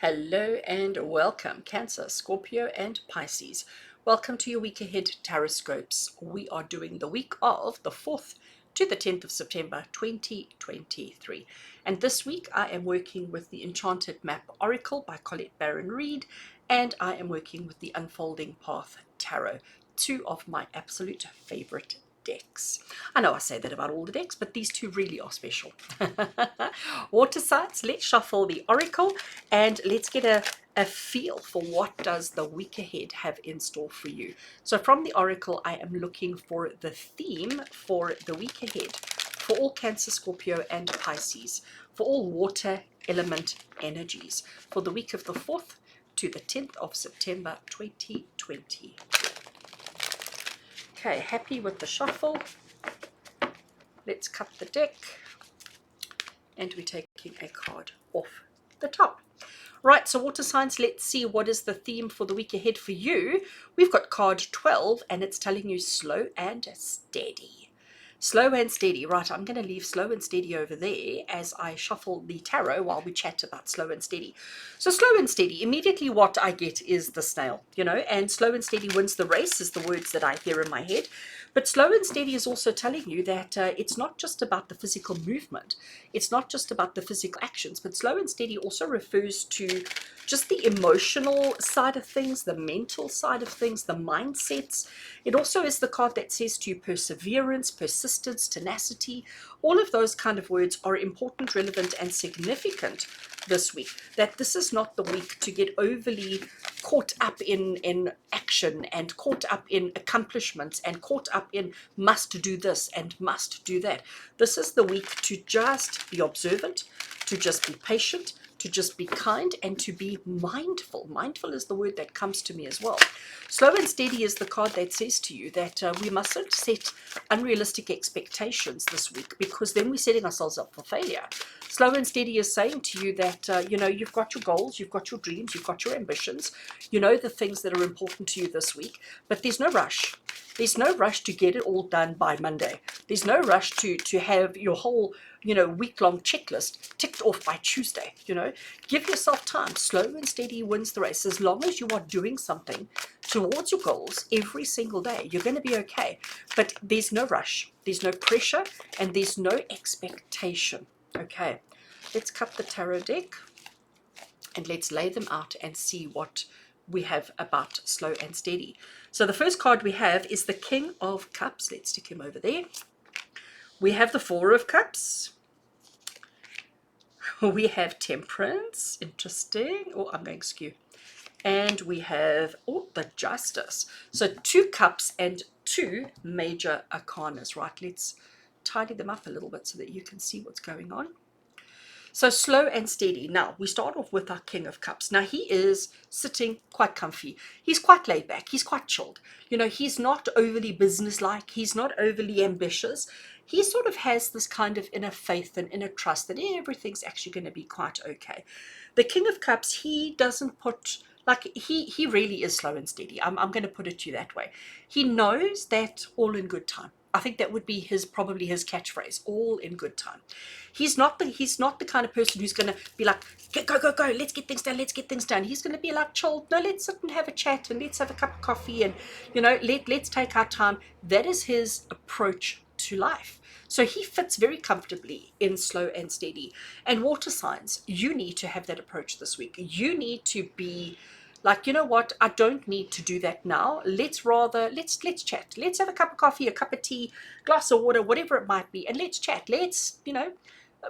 Hello and welcome, Cancer, Scorpio, and Pisces. Welcome to your week ahead TarotScopes. We are doing the week of the 4th to the 10th of September 2023. And this week I am working with the Enchanted Map Oracle by Colette Baron Reid, and I am working with the Unfolding Path Tarot, two of my absolute favorite decks. I know I say that about all the decks, but these two really are special. Water signs, let's shuffle the oracle and let's get a feel for what does the week ahead have in store for you. So from the oracle, I am looking for the theme for the week ahead for all Cancer, Scorpio, and Pisces, for all water element energies, for the week of the 4th to the 10th of September 2020. Okay, happy with the shuffle. Let's cut the deck. And we're taking a card off the top. Right, so water signs, let's see what is the theme for the week ahead for you. We've got card 12 and it's telling you slow and steady. Slow and steady. Right, I'm going to leave slow and steady over there as I shuffle the tarot while we chat about slow and steady. So slow and steady, immediately what I get is the snail, and slow and steady wins the race is the words that I hear in my head. But slow and steady is also telling you that it's not just about the physical movement. It's not just about the physical actions, but slow and steady also refers to just the emotional side of things, the mental side of things, the mindsets. It also is the card that says to you perseverance, persistence, tenacity. All of those kind of words are important, relevant, and significant this week. That this is not the week to get overly caught up in action and caught up in accomplishments and caught up in must do this and must do that. This is the week to just be observant, to just be patient, to just be kind, and to be mindful. Mindful is the word that comes to me as well. Slow and steady is the card that says to you that we mustn't set unrealistic expectations this week, because then we're setting ourselves up for failure. Slow and steady is saying to you that, you've got your goals, you've got your dreams, you've got your ambitions, you know the things that are important to you this week, but there's no rush. There's no rush to get it all done by Monday. There's no rush to have your whole, week-long checklist ticked off by Tuesday. Give yourself time. Slow and steady wins the race. As long as you are doing something towards your goals every single day, you're going to be okay. But there's no rush. There's no pressure, and there's no expectation. Okay, let's cut the tarot deck and let's lay them out and see what we have about slow and steady. So the first card we have is the King of Cups. Let's stick him over there. We have the Four of Cups. We have Temperance. Interesting. Oh, I'm going skew. And we have, the Justice. So 2 cups and 2 major arcanas. Right, let's tidy them up a little bit so that you can see what's going on. So slow and steady. Now, we start off with our King of Cups. Now, he is sitting quite comfy. He's quite laid back. He's quite chilled. He's not overly businesslike. He's not overly ambitious. He sort of has this kind of inner faith and inner trust that everything's actually going to be quite okay. The King of Cups, he doesn't put... he really is slow and steady. I'm going to put it to you that way. He knows that all in good time. I think that would be probably his catchphrase, all in good time. He's not the kind of person who's going to be like, go, let's get things done. He's going to be like, chill, no, let's sit and have a chat and let's have a cup of coffee and, let's take our time. That is his approach to life. So he fits very comfortably in slow and steady. And water signs, you need to have that approach this week. You need to be like, you know what, I don't need to do that now. Let's chat. Let's have a cup of coffee, a cup of tea, glass of water, whatever it might be, and let's chat. Let's,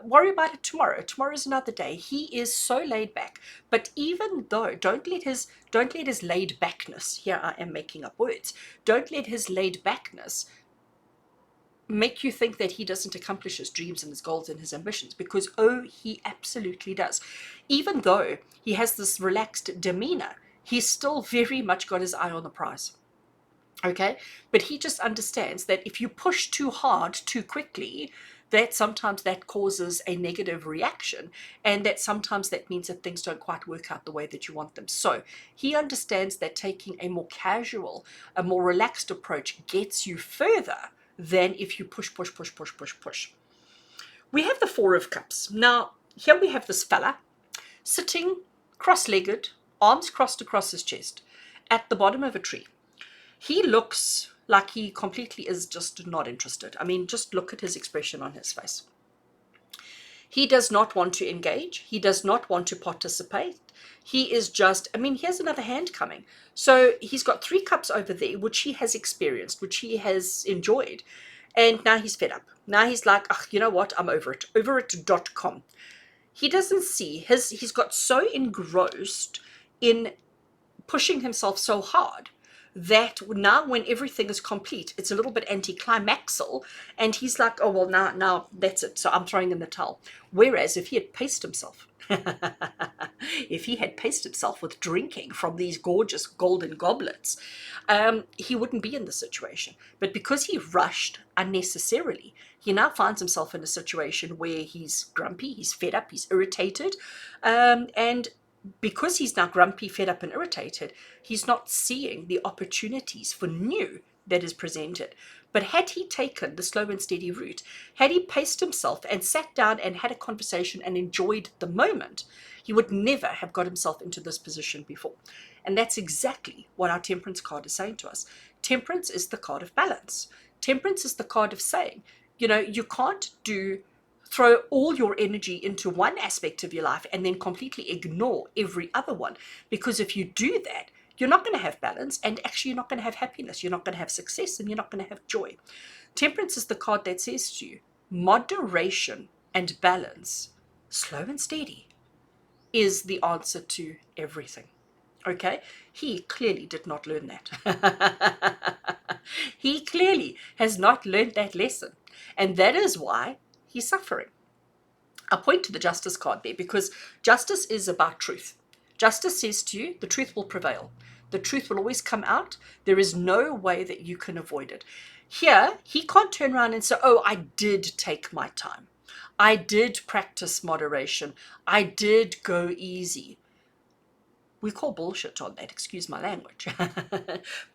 worry about it tomorrow. Tomorrow's another day. He is so laid back. But even though, don't let his laid backness, here I am making up words, don't let his laid backness make you think that he doesn't accomplish his dreams and his goals and his ambitions, because he absolutely does. Even though he has this relaxed demeanor, he's still very much got his eye on the prize. Okay, but he just understands that if you push too hard too quickly, that sometimes that causes a negative reaction, and that sometimes that means that things don't quite work out the way that you want them. So he understands that taking a more casual, a more relaxed approach gets you further than if you push. We have the Four of Cups. Now, here we have this fella sitting cross-legged, arms crossed across his chest, at the bottom of a tree. He looks like he completely is just not interested. I mean, just look at his expression on his face. He does not want to engage. He does not want to participate. He is just, I mean, here's another hand coming. So he's got 3 cups over there, which he has experienced, which he has enjoyed. And now he's fed up. Now he's like, ugh, you know what? I'm over it. Overit.com. He doesn't see he's got so engrossed in pushing himself so hard that now when everything is complete, it's a little bit anticlimaxal, and he's like, oh, well, now that's it, so I'm throwing in the towel. Whereas if he had paced himself, if he had paced himself with drinking from these gorgeous golden goblets, he wouldn't be in the situation. But because he rushed unnecessarily, he now finds himself in a situation where he's grumpy, he's fed up, he's irritated, and because he's now grumpy, fed up, and irritated, he's not seeing the opportunities for new that is presented. But had he taken the slow and steady route, had he paced himself and sat down and had a conversation and enjoyed the moment, he would never have got himself into this position before. And that's exactly what our Temperance card is saying to us. Temperance is the card of balance. Temperance is the card of saying, you can't throw all your energy into one aspect of your life and then completely ignore every other one. Because if you do that, you're not going to have balance, and actually you're not going to have happiness, you're not going to have success, and you're not going to have joy. Temperance is the card that says to you, moderation and balance, slow and steady, is the answer to everything. Okay? He clearly did not learn that. He clearly has not learned that lesson. And that is why he's suffering. I point to the Justice card there because justice is about truth. Justice says to you, the truth will prevail. The truth will always come out. There is no way that you can avoid it. Here, he can't turn around and say, oh, I did take my time. I did practice moderation. I did go easy. We call bullshit on that, excuse my language.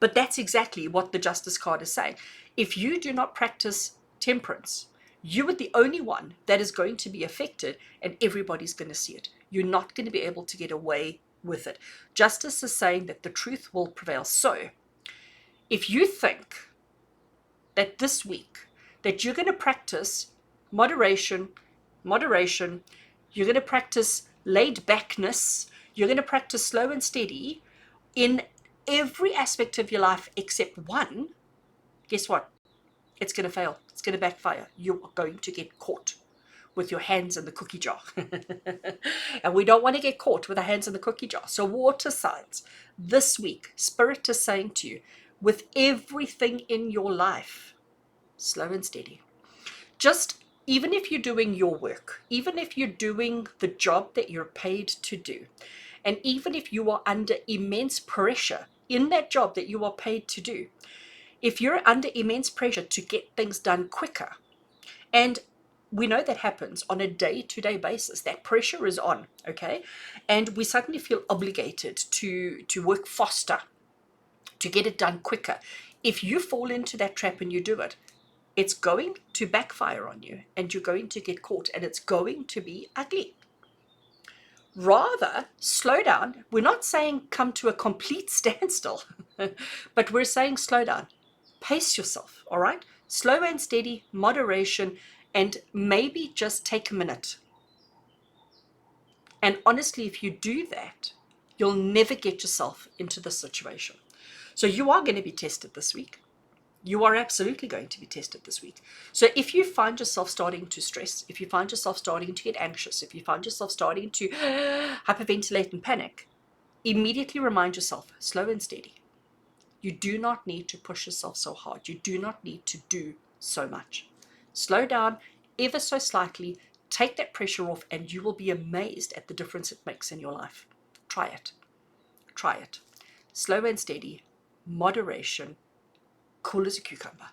But that's exactly what the Justice card is saying. If you do not practice temperance, you are the only one that is going to be affected, and everybody's going to see it. You're not going to be able to get away with it. Justice is saying that the truth will prevail. So if you think that this week that you're going to practice moderation, you're going to practice laid backness, you're going to practice slow and steady in every aspect of your life except one, guess what? It's going to fail. It's going to backfire. You are going to get caught with your hands in the cookie jar. And we don't want to get caught with our hands in the cookie jar. So water signs, this week, Spirit is saying to you, with everything in your life, slow and steady. Just even if you're doing your work, even if you're doing the job that you're paid to do, and even if you are under immense pressure in that job that you are paid to do, if you're under immense pressure to get things done quicker, and we know that happens on a day-to-day basis, that pressure is on, okay? And we suddenly feel obligated to work faster, to get it done quicker. If you fall into that trap and you do it, it's going to backfire on you, and you're going to get caught, and it's going to be ugly. Rather, slow down. We're not saying come to a complete standstill, but we're saying slow down. Pace yourself, all right? Slow and steady, moderation, and maybe just take a minute. And honestly, if you do that, you'll never get yourself into this situation. So you are going to be tested this week. You are absolutely going to be tested this week. So if you find yourself starting to stress, if you find yourself starting to get anxious, if you find yourself starting to hyperventilate and panic, immediately remind yourself, slow and steady. You do not need to push yourself so hard. You do not need to do so much. Slow down ever so slightly, take that pressure off, and you will be amazed at the difference it makes in your life. Try it. Try it. Slow and steady, moderation, cool as a cucumber.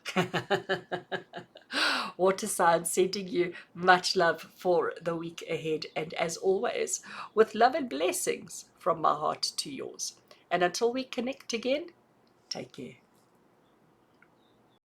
Water signs sending you much love for the week ahead, and as always, with love and blessings from my heart to yours. And until we connect again, take care.